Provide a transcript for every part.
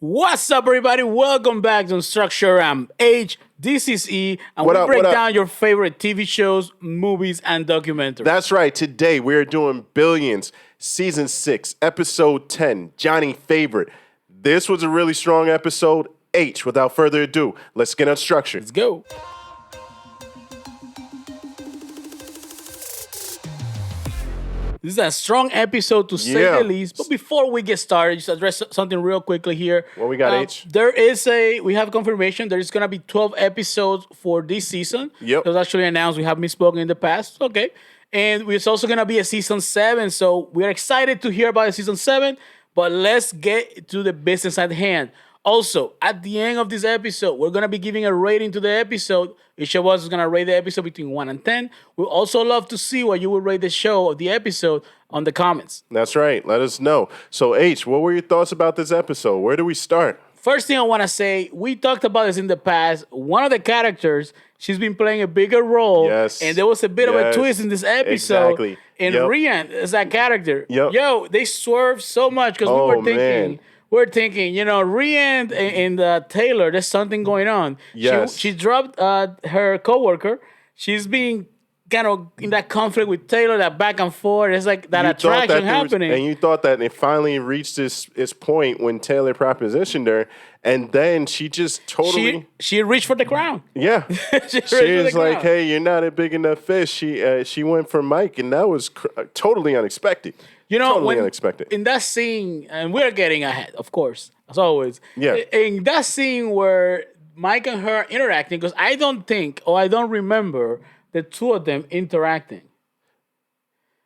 What's up, everybody? Welcome back to Structure. I'm H. This is E, and What we up, break what up? down your favorite TV shows, movies, and documentaries. That's right. Today we're doing Billions, Season 6, Episode 10, Johnny Favorite. This was a really strong episode. H, without further ado, let's get unstructured. Let's go. This is a strong episode to say Yeah. the least. But before we get started, just address something real quickly here. What we got, H? We have confirmation there is going to be 12 episodes for this season. Yep. It was actually announced. We have misspoken in the past. Okay. And it's also going to be a season 7. So we're excited to hear about the season 7. But let's get to the business at hand. Also, at the end of this episode, we're going to be giving a rating to the episode. Each of us is going to rate the episode between 1 and 10. We'd also love to see what you would rate the show or the episode on the comments. That's right. Let us know. So, H, what were your thoughts about this episode? Where do we start? First thing I want to say, we talked about this in the past. One of the characters, she's been playing a bigger role. Yes. And there was a bit of a Yes. twist in this episode. Exactly. And Yep. Rian is that character. Yep. Yo, they swerved so much because Oh, we were thinking... man. We're thinking, Rian and Taylor, there's something going on. Yes. She dropped her coworker. She's being kind of in that conflict with Taylor, that back and forth. It's like that You thought attraction there was- happening. and you thought that it finally reached its point when Taylor propositioned her, and then she just totally... she reached for the crown. Yeah, She she reached was for the like, crown. "Hey, you're not a big enough fish." She went for Mike, and that was totally unexpected. Totally unexpected. In that scene, and we're getting ahead, of course, as always. Yeah. In that scene where Mike and her interacting, because I don't remember the two of them interacting.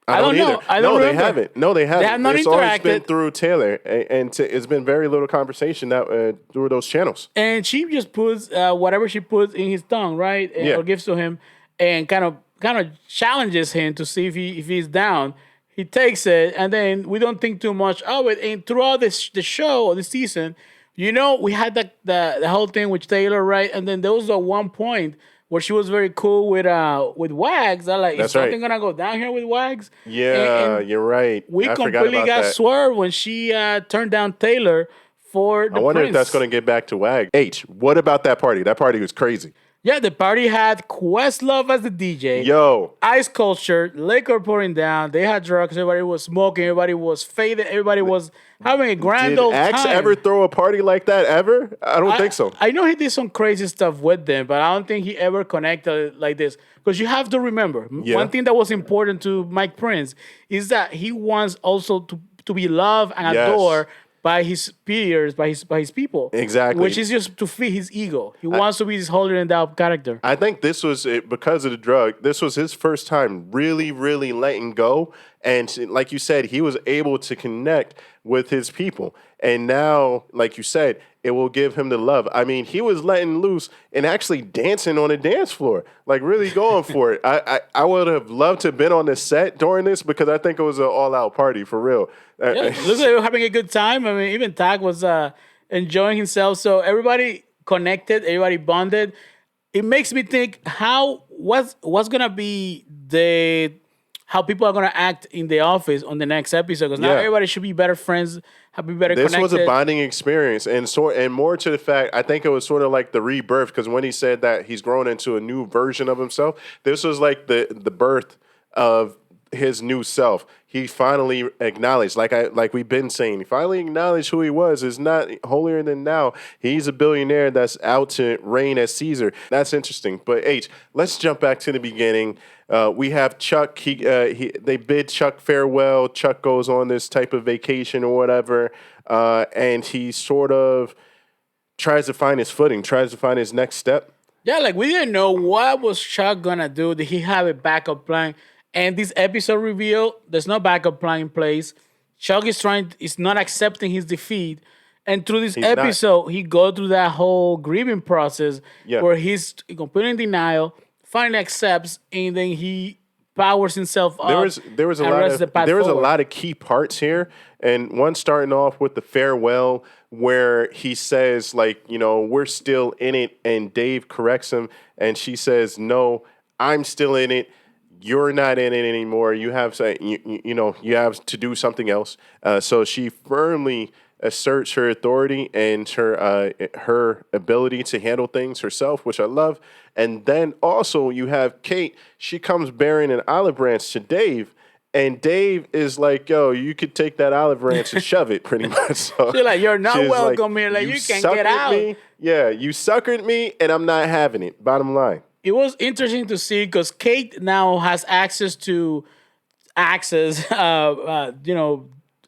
I don't know. either. I don't no, remember. they haven't. No, they haven't. have not It's always been interacted. through Taylor, and it's been very little conversation that through those channels. And she just puts whatever she puts in his tongue, right? And, Yeah. or gives to him, and kind of challenges him to see if he's down. He takes it, and then we don't think too much of it. And throughout the show or the season, we had the whole thing with Taylor, right? And then there was a one point where she was very cool with Wags. I'm like, That's is something right. gonna go down here with Wags? Yeah, And you're right. we I forgot completely about got that. swerved when she turned down Taylor for the I wonder prince. if that's going to get back to Wag. H, what about that party? That party was crazy. Yeah, the party had Questlove as the DJ. Yo, Ice culture, liquor pouring down. They had drugs. Everybody was smoking. Everybody was faded. Everybody was having a grand did old Axe time. ever throw a party like that ever? I don't think so. I know he did some crazy stuff with them, but I don't think he ever connected like this. Because you have to remember, Yeah. one thing that was important to Mike Prince is that he wants also to be loved and Yes. adored by his peers, by his people. Exactly. Which is just to feed his ego. He wants to be this holier than thou character. I think this was because of the drug. This was his first time really, really letting go. And like you said, he was able to connect with his people. And now, like you said, it will give him the love. I mean, he was letting loose and actually dancing on the dance floor, like really going for it. I would have loved to have been on the set during this because I think it was an all-out party for real. Yeah, looks like they were having a good time. I mean, even Tag was enjoying himself. So everybody connected, everybody bonded. It makes me think what's gonna be how people are gonna act in the office on the next episode. Because now Yeah. everybody should be better friends, be better This connected. was a bonding experience, and more to the fact, I think it was sort of like the rebirth. Because when he said that he's grown into a new version of himself, this was like the birth of his new self. He finally acknowledged, like we've been saying, he finally acknowledged who he was. Is not holier than thou. He's a billionaire that's out to reign as Caesar. That's interesting. But H, let's jump back to the beginning. We have Chuck. They bid Chuck farewell. Chuck goes on this type of vacation or whatever, and he sort of tries to find his footing, tries to find his next step. Yeah, like we didn't know what was Chuck gonna do. Did he have a backup plan? And this episode revealed there's no backup plan in place. Chuck is not accepting his defeat. And through this not. episode, he go through that whole grieving process Yeah. where he's completely in denial, finally accepts, and then he powers himself up. There was a and lot runs of the path there was a forward. lot of key parts here, and one starting off with the farewell where he says we're still in it, and Dave corrects him, and she says no, I'm still in it. You're not in it anymore. You have you have to do something else. So she firmly asserts her authority and her ability to handle things herself, which I love. And then also you have Kate. She comes bearing an olive branch to Dave. And Dave is like, yo, you could take that olive branch and shove it, pretty much. So She's like, you're not she's like, welcome here. Like, you you can get suckered out. me. Yeah, you suckered me, and I'm not having it. Bottom line. It was interesting to see because Kate now has access,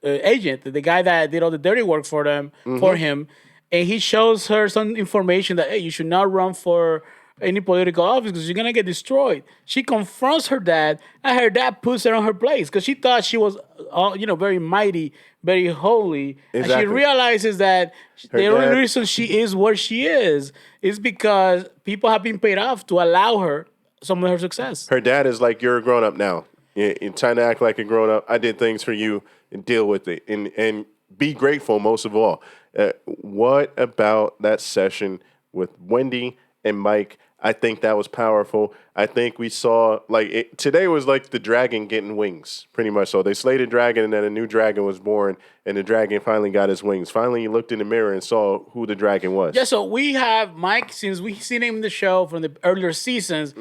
agent, the guy that did all the dirty work for them, for him, and he shows her some information that, hey, you should not run for any political office because you're gonna get destroyed. She confronts her dad, and her dad puts her on her place because she thought she was, very mighty, very holy, and she Exactly. realizes that the only dad- reason she is where she is because people have been paid off to allow her some of her success. Her dad is like, you're a grown up now. You're trying to act like a grown up. I did things for you and deal with it. And be grateful most of all. What about that session with Wendy and Mike? I think that was powerful. I think we saw, today was like the dragon getting wings, pretty much. So they slayed a dragon, and then a new dragon was born, and the dragon finally got his wings. Finally, he looked in the mirror and saw who the dragon was. Yeah, so we have Mike, since we've seen him in the show from the earlier seasons,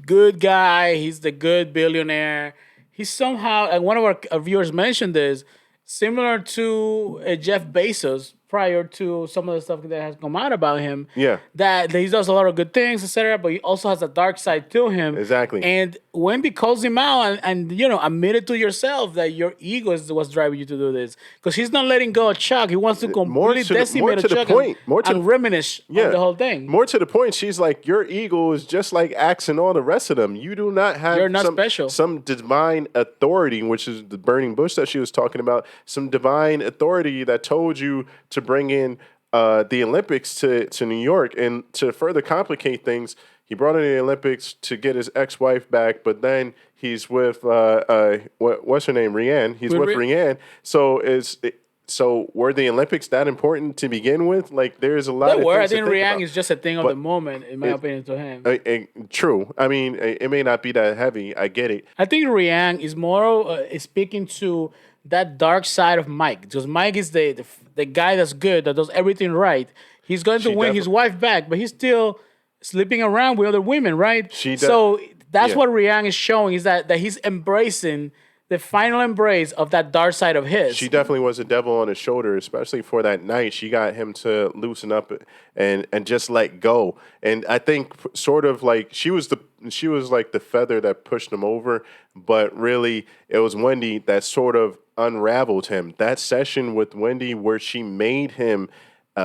good guy, he's the good billionaire. He's somehow, and one of our viewers mentioned this, similar to Jeff Bezos prior to some of the stuff that has come out about him. Yeah. That he does a lot of good things, etc., but he also has a dark side to him. Exactly. And Wendy calls him out and admit it to yourself that your ego is what's driving you to do this. Because he's not letting go of Chuck. He wants to completely decimate Chuck and reminisce on the whole thing. More to the point, she's like, your ego is just like Axe and all the rest of them. You do not have You're not special. Some divine authority, which is the burning bush that she was talking about, some divine authority that told you to bring in the Olympics to New York. And to further complicate things, he brought in the Olympics to get his ex-wife back, but then he's with what's her name, Rianne. He's with Rianne. So were the Olympics that important to begin with? Like, there's a lot. I think Rianne is just a thing of the moment, in my opinion, to him. True. I mean, it may not be that heavy. I get it. I think Rianne is more speaking to that dark side of Mike, because Mike is the guy that's good, that does everything right. He's going to win his wife back, but he's still sleeping around with other women, right? So that's what Rianne is showing, is that he's embracing the final embrace of that dark side of his. She definitely was a devil on his shoulder, especially for that night. She got him to loosen up and just let go. And I think sort of like she was like the feather that pushed him over, but really it was Wendy that sort of unraveled him. That session with Wendy where she made him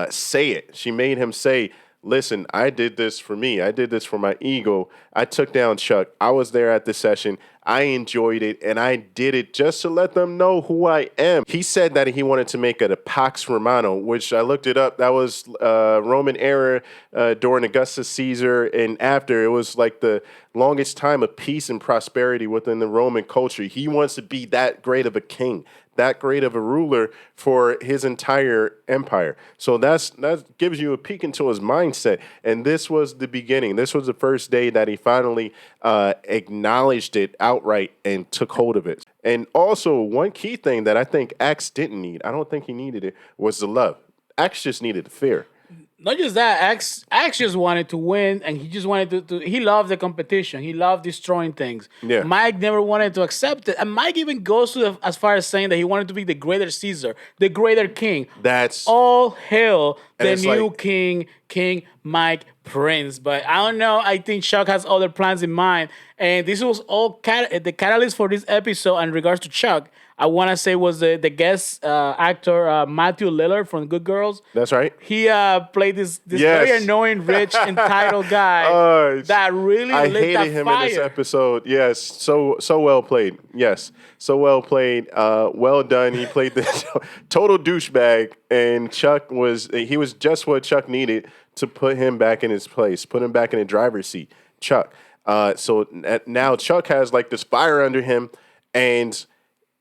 say it. She made him say, listen, I did this for me. I did this for my ego. I took down Chuck. I was there at the session. I enjoyed it, and I did it just to let them know who I am. He said that he wanted to make it a Pax Romana, which I looked it up. That was Roman era during Augustus Caesar, and after. It was like the longest time of peace and prosperity within the Roman culture. He wants to be that great of a king, that great of a ruler for his entire empire. So that gives you a peek into his mindset. And this was the beginning. This was the first day that he finally acknowledged it outright and took hold of it. And also, one key thing that I think Axe didn't need, I don't think he needed it, was the love. Axe just needed the fear. Not just that, Axe just wanted to win, and he just wanted to. He loved the competition. He loved destroying things. Yeah. Mike never wanted to accept it, and Mike even goes as far as saying that he wanted to be the greater Caesar, the greater king. That's all hail the new like, King Mike Prince. But I don't know. I think Chuck has other plans in mind, and this was all the catalyst for this episode. In regards to Chuck, I want to say was the guest actor Matthew Lillard from Good Girls. That's right. He played this very annoying, rich, entitled guy that really I lit hated that him fire. in this epised. Yes, so well played. Yes, so well played. Well done. He played this total douchebag, and Chuck was just what Chuck needed to put him back in his place, put him back in the driver's seat. Chuck. So now Chuck has like this fire under him, and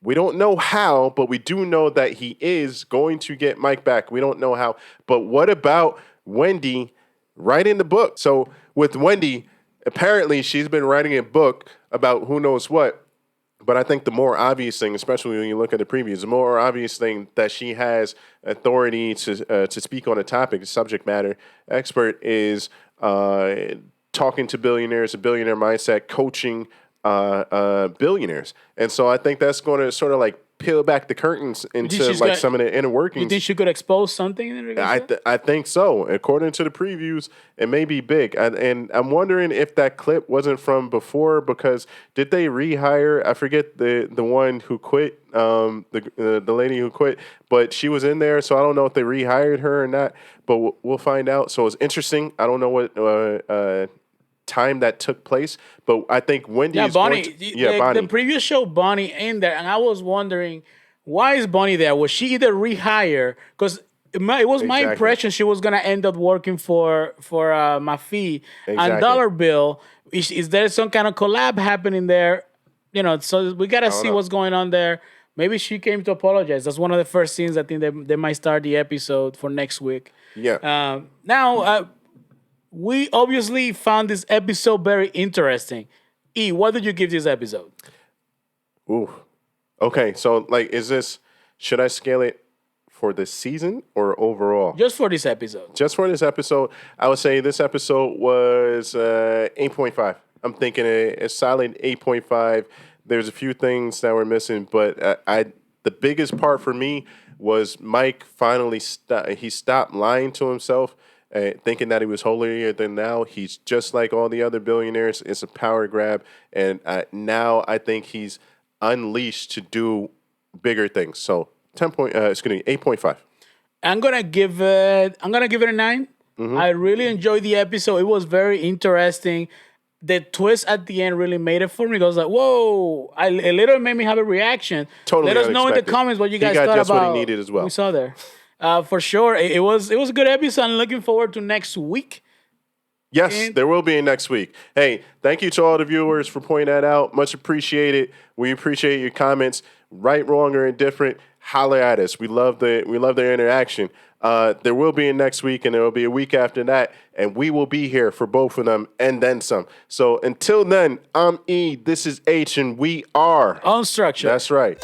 we don't know how, but we do know that he is going to get Mike back. We don't know how. But what about Wendy writing the book? So with Wendy, apparently she's been writing a book about who knows what. But I think the more obvious thing, especially when you look at the previews, the more obvious thing that she has authority to speak on a topic, subject matter expert, is talking to billionaires, a billionaire mindset, coaching billionaires. And so I think that's going to sort of like peel back the curtains You think into she's like got? some of the inner You think workings. she could expose something in regards to that? I think so. According to the previews, it may be big, and I'm wondering if that clip wasn't from before, because did they rehire? I forget the one who quit, the lady who quit, but she was in there, so I don't know if they rehired her or not. But we'll find out. So it's interesting. I don't know what time that took place, but I think Wendy Yeah, is going Bonnie. to. Yeah, The Bonnie. previous show, Bonnie in there, and I was wondering why is Bonnie there? Was she either rehired? Because it was my Exactly. impression she was gonna end up working for Mafi and Exactly. Dollar Bill. Is there some kind of collab happening there? So we gotta I don't see know. what's going on there. Maybe she came to apologize. That's one of the first scenes I think they might start the episode for next week. Yeah. Now, we obviously found this episode very interesting. E, what did you give this episode? Ooh. Okay, so like, should I scale it for the season or overall? Just for this episode. Just for this episode, I would say this episode was 8.5. I'm thinking a solid 8.5. There's a few things that were missing, but the biggest part for me was Mike finally he stopped lying to himself, thinking that he was holier than thou. He's just like all the other billionaires. It's a power grab, and now I think he's unleashed to do bigger things. So 8.5. I'm gonna give it a 9. I really enjoyed the episode. It was very interesting. The twist at the end really made it for me. I was like, "Whoa!" It literally made me have a reaction. Totally Let us know in the unexpected. comments what you He guys got thought just what he about needed as what well. we saw there. For sure, it was a good episode. I'm looking forward to next week. Yes, And- there will be a next week. Hey, thank you to all the viewers for pointing that out. Much appreciated. We appreciate your comments. Right, wrong, or indifferent, holler at us. We love the interaction. There will be a next week, and there will be a week after that, and we will be here for both of them and then some. So until then, I'm E. This is H, and we are Unstructured. That's right.